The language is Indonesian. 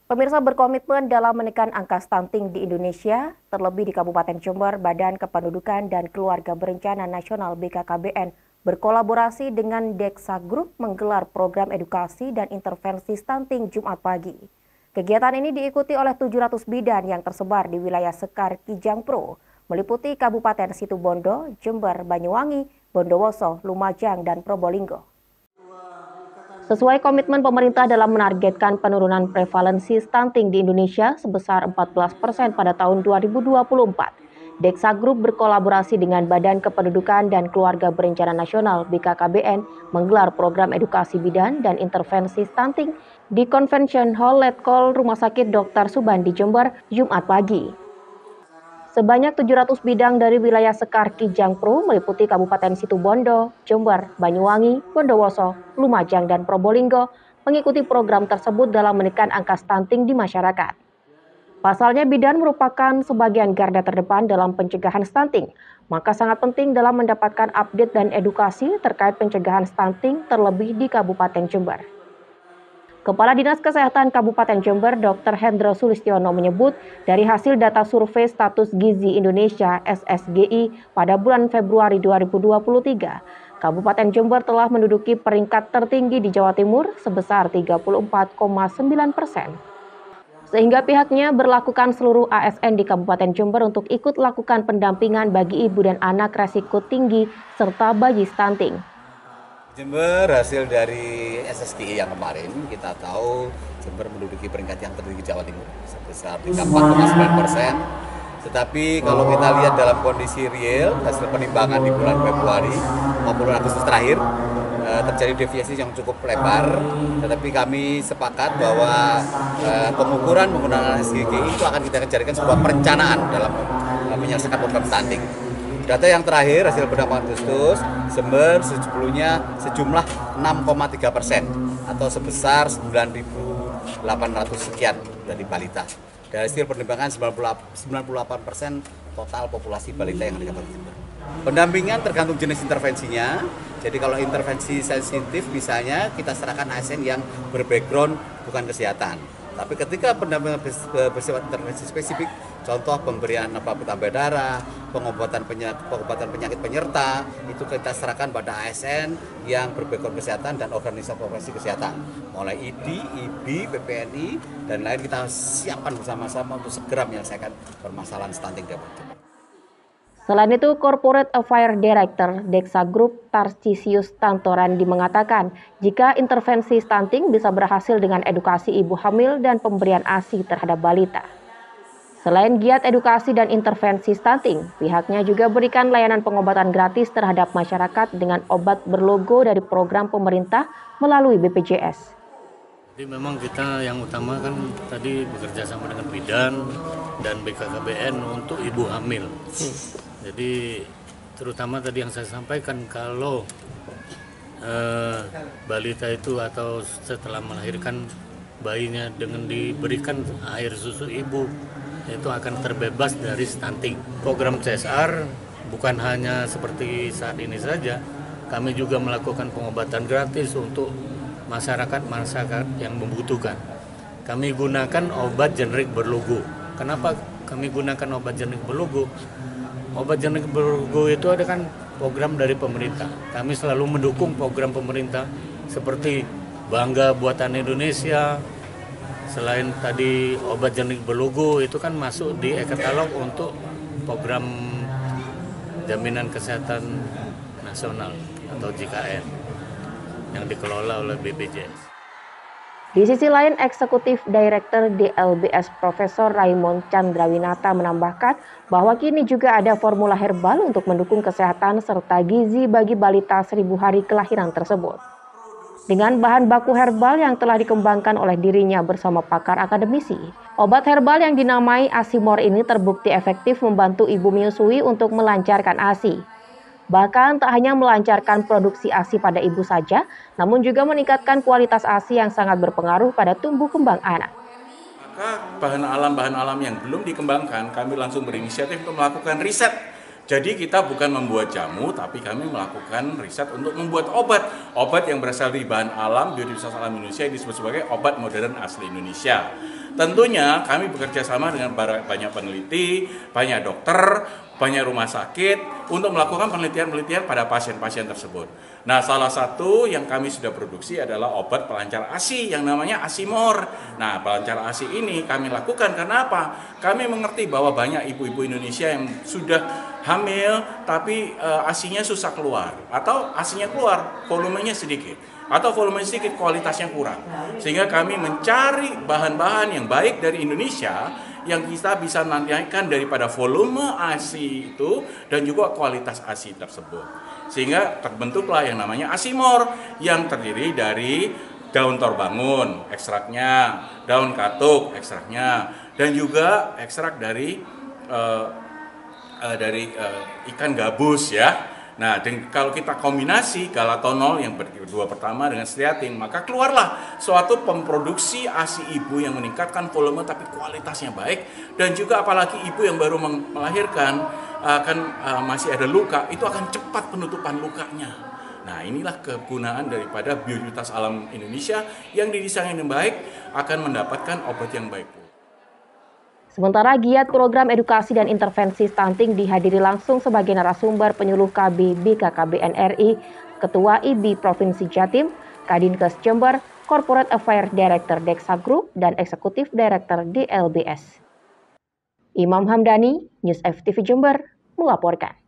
Pemirsa berkomitmen dalam menekan angka stunting di Indonesia, terlebih di Kabupaten Jember, Badan Kependudukan dan Keluarga Berencana Nasional BKKBN berkolaborasi dengan Deksa Group menggelar program edukasi dan intervensi stunting Jumat pagi. Kegiatan ini diikuti oleh 700 bidan yang tersebar di wilayah Sekar Kijang Pro, meliputi Kabupaten Situbondo, Jember, Banyuwangi, Bondowoso, Lumajang, dan Probolinggo. Sesuai komitmen pemerintah dalam menargetkan penurunan prevalensi stunting di Indonesia sebesar 14% pada tahun 2024, Deksa Group berkolaborasi dengan Badan Kependudukan dan Keluarga Berencana Nasional BKKBN menggelar program edukasi bidan dan intervensi stunting di Convention Hall Letkol Rumah Sakit Dr. Subandi Jember, Jumat pagi. Sebanyak 700 bidang dari wilayah Sekar Kijang Pro meliputi Kabupaten Situbondo, Jember, Banyuwangi, Bondowoso, Lumajang, dan Probolinggo mengikuti program tersebut dalam menekan angka stunting di masyarakat. Pasalnya bidan merupakan sebagian garda terdepan dalam pencegahan stunting, maka sangat penting dalam mendapatkan update dan edukasi terkait pencegahan stunting terlebih di Kabupaten Jember. Kepala Dinas Kesehatan Kabupaten Jember, Dr. Hendro Sulistiono menyebut dari hasil data survei status gizi Indonesia (SSGI) pada bulan Februari 2023, Kabupaten Jember telah menduduki peringkat tertinggi di Jawa Timur sebesar 34,9%. Sehingga pihaknya berlakukan seluruh ASN di Kabupaten Jember untuk ikut lakukan pendampingan bagi ibu dan anak resiko tinggi serta bayi stunting. Jember hasil dari SSGI yang kemarin kita tahu Jember menduduki peringkat yang tertinggi Jawa Timur sebesar 34,9%. Tetapi kalau kita lihat dalam kondisi real hasil penimbangan di bulan Februari maupun Agustus terakhir terjadi deviasi yang cukup lebar. Tetapi kami sepakat bahwa pengukuran menggunakan SSGI itu akan kita jadikan sebuah perencanaan dalam menyelesaikan program stunting. Data yang terakhir hasil pendapat Agustus, Jember sebelumnya sejumlah 6,3% atau sebesar 9.800 sekian dari balita. Dari hasil penimbangan 98% total populasi balita yang ada di Kabupaten Jember. Pendampingan tergantung jenis intervensinya. Jadi kalau intervensi sensitif misalnya kita serahkan ASN yang berbackground bukan kesehatan. Tapi ketika pendampingan bersifat intervensi spesifik, contoh pemberian tambah darah, pengobatan penyakit penyerta, itu kita serahkan pada ASN yang berbackground kesehatan dan organisasi profesi kesehatan. Mulai ID, IB, PPNI, dan lain kita siapkan bersama-sama untuk segera menyelesaikan permasalahan stunting di Jember. Selain itu, Corporate Affairs Director Deksa Group Tarcisius Tantorandi mengatakan jika intervensi stunting bisa berhasil dengan edukasi ibu hamil dan pemberian ASI terhadap balita. Selain giat edukasi dan intervensi stunting, pihaknya juga berikan layanan pengobatan gratis terhadap masyarakat dengan obat berlogo dari program pemerintah melalui BPJS. Jadi memang kita yang utama kan tadi bekerja sama dengan bidan dan BKKBN untuk ibu hamil. Jadi terutama tadi yang saya sampaikan kalau balita itu atau setelah melahirkan bayinya dengan diberikan air susu ibu itu akan terbebas dari stunting. Program CSR bukan hanya seperti saat ini saja, kami juga melakukan pengobatan gratis untuk masyarakat yang membutuhkan. Kami gunakan obat generik berlogo. Kenapa kami gunakan obat generik berlogo? Obat generik berlogo itu ada kan program dari pemerintah. Kami selalu mendukung program pemerintah seperti Bangga Buatan Indonesia. Selain tadi obat generik berlogo itu kan masuk di e-katalog untuk program Jaminan Kesehatan Nasional atau JKN yang dikelola oleh BPJS. Di sisi lain, Eksekutif Direktur DLBS Profesor Raymond Chandrawinata menambahkan bahwa kini juga ada formula herbal untuk mendukung kesehatan serta gizi bagi balita 1000 hari kelahiran tersebut. Dengan bahan baku herbal yang telah dikembangkan oleh dirinya bersama pakar akademisi, obat herbal yang dinamai Asimor ini terbukti efektif membantu ibu menyusui untuk melancarkan ASI. Bahkan tak hanya melancarkan produksi ASI pada ibu saja, namun juga meningkatkan kualitas ASI yang sangat berpengaruh pada tumbuh kembang anak. Maka bahan alam yang belum dikembangkan, kami langsung berinisiatif untuk melakukan riset. Jadi kita bukan membuat jamu, tapi kami melakukan riset untuk membuat obat. Obat yang berasal dari bahan alam, biodiversitas alam Indonesia yang disebut sebagai obat modern asli Indonesia. Tentunya kami bekerja sama dengan banyak peneliti, banyak dokter, banyak rumah sakit untuk melakukan penelitian-penelitian pada pasien-pasien tersebut. Nah, salah satu yang kami sudah produksi adalah obat pelancar ASI yang namanya Asimor. Nah, pelancar ASI ini kami lakukan karena apa? Kami mengerti bahwa banyak ibu-ibu Indonesia yang sudah hamil tapi ASInya susah keluar, atau ASInya keluar volumenya sedikit, atau volume sedikit kualitasnya kurang. Sehingga kami mencari bahan-bahan yang baik dari Indonesia yang kita bisa nantikan daripada volume ASI itu dan juga kualitas ASI tersebut. Sehingga terbentuklah yang namanya Asimor yang terdiri dari daun torbangun, ekstraknya, daun katuk, ekstraknya, dan juga ekstrak dari ikan gabus ya. Nah, kalau kita kombinasi galatonol yang berdua pertama dengan steatin, maka keluarlah suatu pemproduksi ASI ibu yang meningkatkan volume tapi kualitasnya baik, dan juga apalagi ibu yang baru melahirkan masih ada luka, itu akan cepat penutupan lukanya. Nah, inilah kegunaan daripada Bioimunitas Alam Indonesia yang didesain yang baik akan mendapatkan obat yang baik. Sementara giat program edukasi dan intervensi stunting dihadiri langsung sebagai narasumber penyuluh KB BKKBN RI, Ketua IBI Provinsi Jatim, Kadinkes Jember, Corporate Affairs Director Dexa Group, dan Eksekutif Director DLBS. Imam Hamdani, News FTV Jember, melaporkan.